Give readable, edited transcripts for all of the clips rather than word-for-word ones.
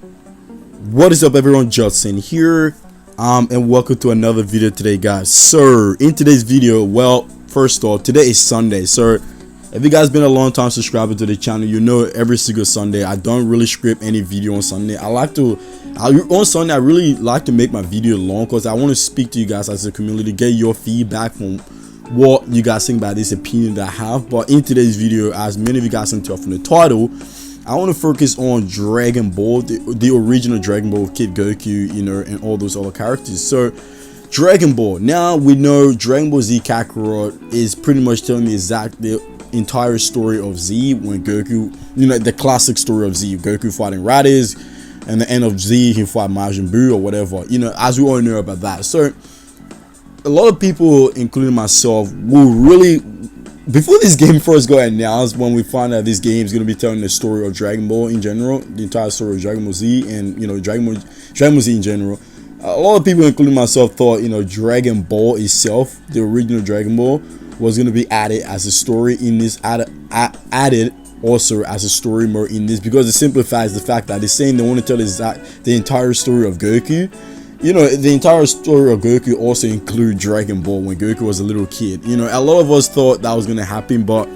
What is up, everyone? JustSaiyanZ here, and welcome to another video today, guys. So in today's video, well, first off, today is Sunday. So if you guys been a long time subscriber to the channel, you know every single Sunday I don't really script any video on Sunday. On Sunday I really like to make my video long because I want to speak to you guys as a community, get your feedback from what you guys think about this opinion that I have. But in today's video, as many of you guys can tell from the title, I want to focus on Dragon Ball, the original Dragon Ball with Kid Goku, you know, and all those other characters. So Dragon Ball, now we know Dragon Ball Z Kakarot is pretty much telling the entire story of Z when Goku, you know, the classic story of Z, Goku fighting Raditz, and the end of Z he fought Majin Buu or whatever, you know, as we all know about that. So a lot of people, including myself, will really, before this game first got announced, when we found out this game is going to be telling the story of Dragon Ball in general, the entire story of Dragon Ball Z, and you know, Dragon Ball Z in general, a lot of people, including myself, thought, you know, Dragon Ball itself, the original Dragon Ball, was going to be added as a story in this, added also as a story mode in this, because it simplifies the fact that they're saying they want to tell the entire story of Goku. You know, the entire story of Goku also include Dragon Ball when Goku was a little kid. You know, a lot of us thought that was going to happen, but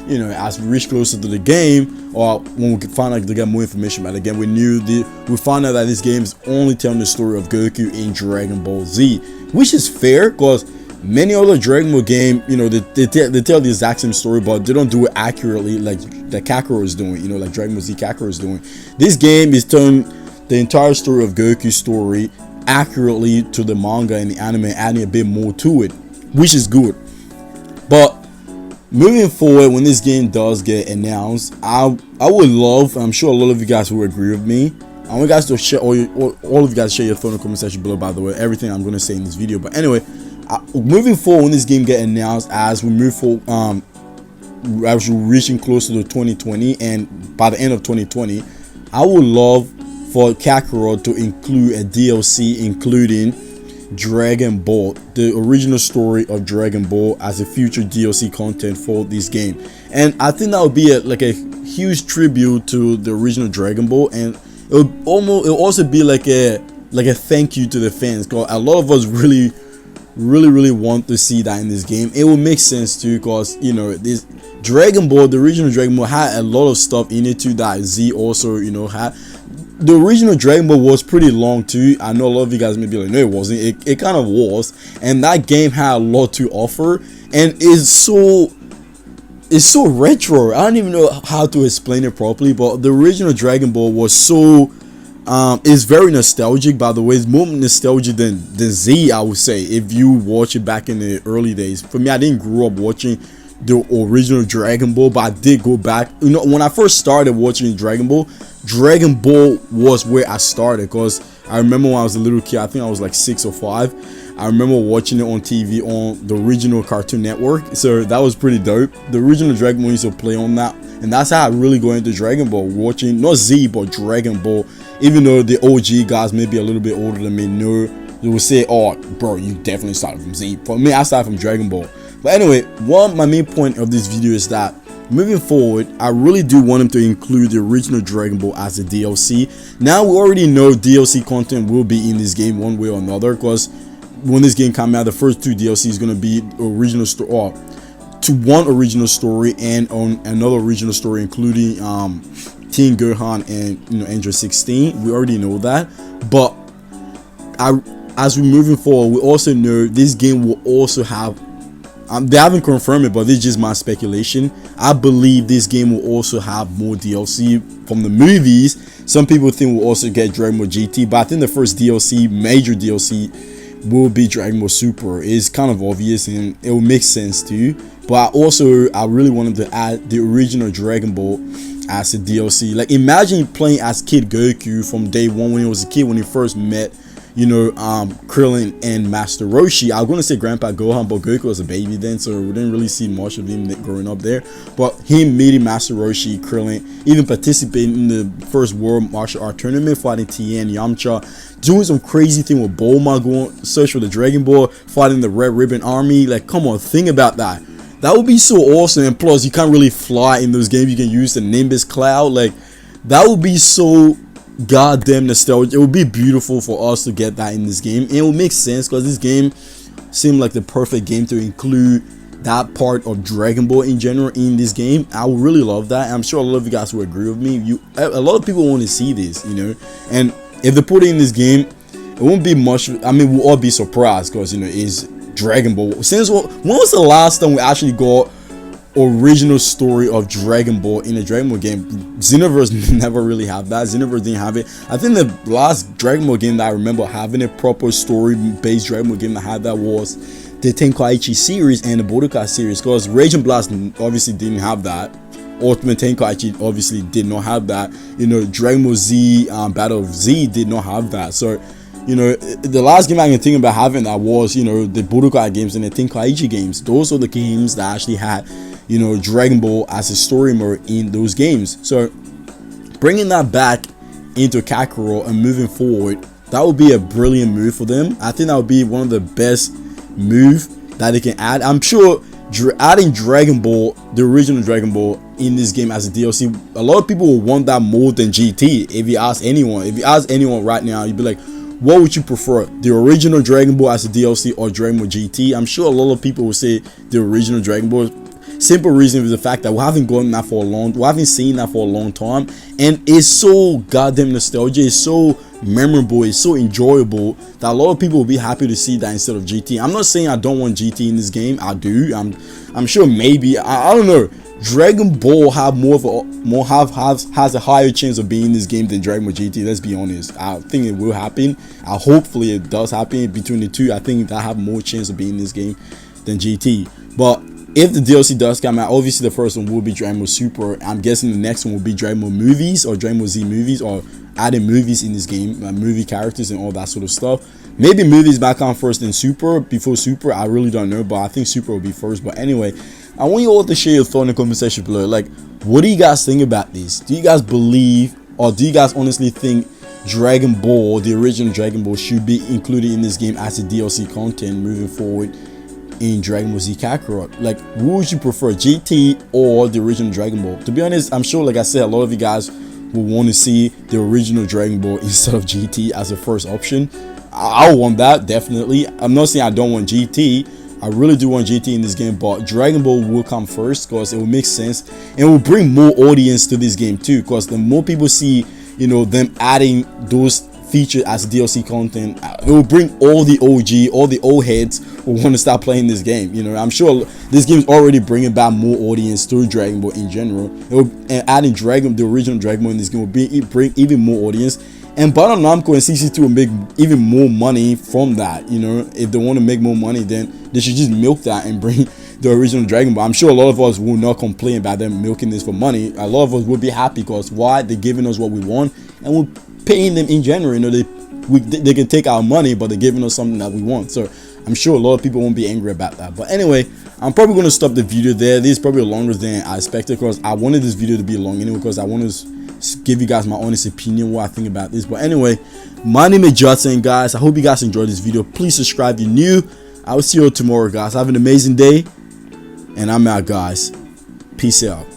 you know, as we reach closer to the game, or when we found out to get more information about the game, we found out that this game is only telling the story of Goku in Dragon Ball Z, which is fair because many other Dragon Ball game, you know, they tell the exact same story, but they don't do it accurately like the Kakarot is doing. You know, like Dragon Ball Z Kakarot is doing. This game is telling the entire story of Goku's story accurately to the manga and the anime, adding a bit more to it, which is good. But moving forward, when this game does get announced, I would love, I'm sure a lot of you guys will agree with me, I want you guys to share, all of you guys share your thoughts in the comment section below, by the way, everything I'm going to say in this video. But anyway, moving forward, when this game get announced, as we move forward, as we're reaching closer to 2020, and by the end of 2020, I would love for Kakarot to include a DLC including Dragon Ball, the original story of Dragon Ball, as a future DLC content for this game. And I think that would be like a huge tribute to the original Dragon Ball, and it'll also be like a thank you to the fans, because a lot of us really want to see that in this game. It will make sense too, because you know, this Dragon Ball, the original Dragon Ball, had a lot of stuff in it too that Z also, you know, had. The original Dragon Ball was pretty long too. I know a lot of you guys may be like, no, it wasn't. It kind of was, and that game had a lot to offer, and it's so retro. I don't even know how to explain it properly, but the original Dragon Ball was so it's very nostalgic. By the way, it's more nostalgic than Z, I would say, if you watch it back in the early days. For me, I didn't grow up watching the original Dragon Ball, but I did go back. You know, when I first started watching Dragon Ball was where I started, because I remember when I was a little kid, I think I was like 6 or 5. I remember watching it on TV on the original Cartoon Network, so that was pretty dope. The original Dragon Ball used to play on that, and that's how I really got into Dragon Ball, watching not Z but Dragon Ball. Even though the OG guys may be a little bit older than me, know they will say, oh bro, you definitely started from Z. For me, I started from Dragon Ball. But anyway, my main point of this video is that moving forward, I really do want them to include the original Dragon Ball as a DLC. Now we already know DLC content will be in this game one way or another, because when this game comes out, the first 2 DLC is going to be original story, or to one original story and on another original story, including Teen Gohan and, you know, Android 16. We already know that, but as we're moving forward, we also know this game will also have. They haven't confirmed it, but this is just my speculation. I believe this game will also have more DLC from the movies. Some people think we'll also get Dragon Ball GT, but I think the first DLC, major DLC, will be Dragon Ball Super. It's kind of obvious and it will make sense too. But I really wanted to add the original Dragon Ball as a DLC. Like, imagine playing as Kid Goku from day one when he was a kid, when he first met, you know, Krillin and Master Roshi. I was going to say Grandpa Gohan, but Goku was a baby then, so we didn't really see much of him growing up there. But him meeting Master Roshi, Krillin, even participating in the first World Martial Art Tournament, fighting Tien, Yamcha, doing some crazy thing with Bulma, going search for the Dragon Ball, fighting the Red Ribbon Army. Like, come on, think about that. That would be so awesome. And plus, you can't really fly in those games. You can use the Nimbus Cloud. Like, that would be so goddamn nostalgia. It would be beautiful for us to get that in this game, and it will make sense because this game seemed like the perfect game to include that part of Dragon Ball in general in this game. I would really love that. I'm sure a lot of you guys will agree with me. A lot of people want to see this, you know, and if they put it in this game, it won't be much. I mean, we'll all be surprised because, you know, it's Dragon Ball. Since when was the last time we actually got original story of Dragon Ball in a Dragon Ball game? Xenoverse never really had that. Xenoverse didn't have it. I think the last Dragon Ball game that I remember having a proper story-based Dragon Ball game that had that was the Tenkaichi series and the Budokai series, because Rage and Blast obviously didn't have that. Ultimate Tenkaichi obviously did not have that. You know, Dragon Ball Z, Battle of Z did not have that. So, you know, the last game I can think about having that was, you know, the Budokai games and the Tenkaichi games. Those are the games that actually had, you know, Dragon Ball as a story mode in those games. So bringing that back into Kakarot and moving forward, that would be a brilliant move for them. I think that would be one of the best moves that they can add. I'm sure adding Dragon Ball, the original Dragon Ball, in this game as a DLC, a lot of people will want that more than GT. If you ask anyone right now, you'd be like, what would you prefer, the original Dragon Ball as a DLC or Dragon Ball GT? I'm sure a lot of people will say the original Dragon Ball. Simple reason is the fact that we haven't seen that for a long time, and it's so goddamn nostalgic, it's so memorable, it's so enjoyable that a lot of people will be happy to see that instead of GT. I'm not saying I don't want GT in this game. I do. I'm sure maybe I don't know. Dragon Ball has a higher chance of being in this game than Dragon Ball GT. Let's be honest. I think it will happen. Hopefully it does happen. Between the two, I think that have more chance of being in this game than GT. But if the DLC does come out, obviously the first one will be Dragon Ball Super. I'm guessing the next one will be Dragon Ball movies or Dragon Ball Z movies, or adding movies in this game, movie characters and all that sort of stuff. Maybe movies back on first and Super before Super. I really don't know, but I think Super will be first. But anyway, I want you all to share your thought in the comment section below. Like, what do you guys think about this? Do you guys believe, or do you guys honestly think Dragon Ball, the original Dragon Ball, should be included in this game as a DLC content moving forward in Dragon Ball Z Kakarot? Like, who would you prefer, GT or the original Dragon Ball? To be honest, I'm sure, like I said, a lot of you guys will want to see the original Dragon Ball instead of GT as a first option. I want that, definitely. I'm not saying I don't want GT. I really do want GT in this game, but Dragon Ball will come first because it will make sense and it will bring more audience to this game too, because the more people see, you know, them adding those features as DLC content, it will bring all the OG, all the old heads will want to start playing this game. You know, I'm sure this game is already bringing back more audience through Dragon Ball in general. And adding the original Dragon Ball in this game will bring even more audience. And Bandai Namco and CC2 will make even more money from that. You know, if they want to make more money, then they should just milk that and bring the original Dragon Ball. I'm sure a lot of us will not complain about them milking this for money. A lot of us will be happy because why? They're giving us what we want, and we're paying them in general. You know, they can take our money, but they're giving us something that we want. So I'm sure a lot of people won't be angry about that. But anyway, I'm probably going to stop the video there. This is probably longer than I expected because I wanted this video to be long anyway, because I want to give you guys my honest opinion, what I think about this. But anyway, my name is JustSaiyanZ, guys. I hope you guys enjoyed this video. Please subscribe if you're new. I will see you all tomorrow, guys. Have an amazing day, and I'm out, guys. Peace out.